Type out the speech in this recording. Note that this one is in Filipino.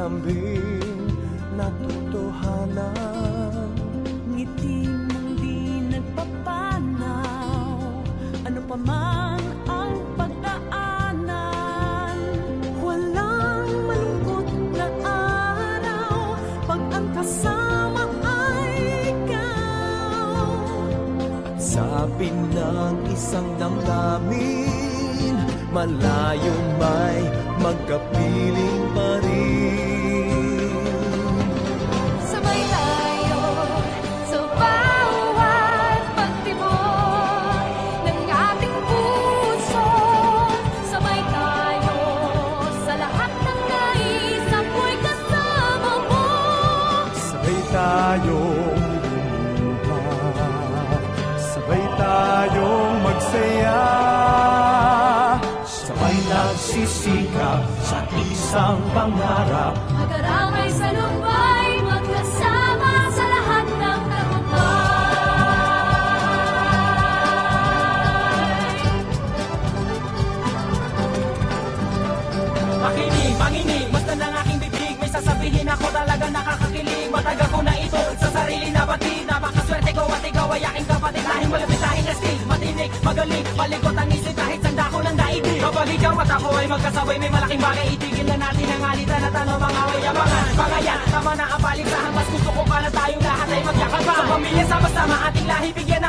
lambing na totohanan. Ngiti mong di nagpapanaw, ano pa man ang pagdaanan. Walang malungkot na araw pag ang kasama ay ikaw. Sabi ng isang damdamin, malayong may magkapiling pa rin. Sabay tayo sa bawat pagtibok ng ating puso. Sabay tayo sa lahat ng nais, ako'y kasama mo. Sabay tayong lumuha, sabay tayong magsaya, sabay nagsisikap sa isang pangarap. Mag-aramay sa lumbay, magkasama sa lahat ng tagumpay. Makinig, manginig, basta ng aking bibig, may sasabihin ako talaga nakakakilig. Matagal ko na ito sa sarili na batid, napakaswerte ko at ikaw ay aking kapatid. Dahil malapit dahil astig, matinig, magaling, malikot ang isip kahit sanda ko ng daigdig. Kapag ikaw at ako ay magkasabay, may malaking bagay, itigil na natin ang alitan at ano mga away-abangan. Mga yan, tama na ang paligsahan, mas gusto ko pa na tayong lahat ay magyakapan. Sa pamilya, sama-sama ating lahi, bigyan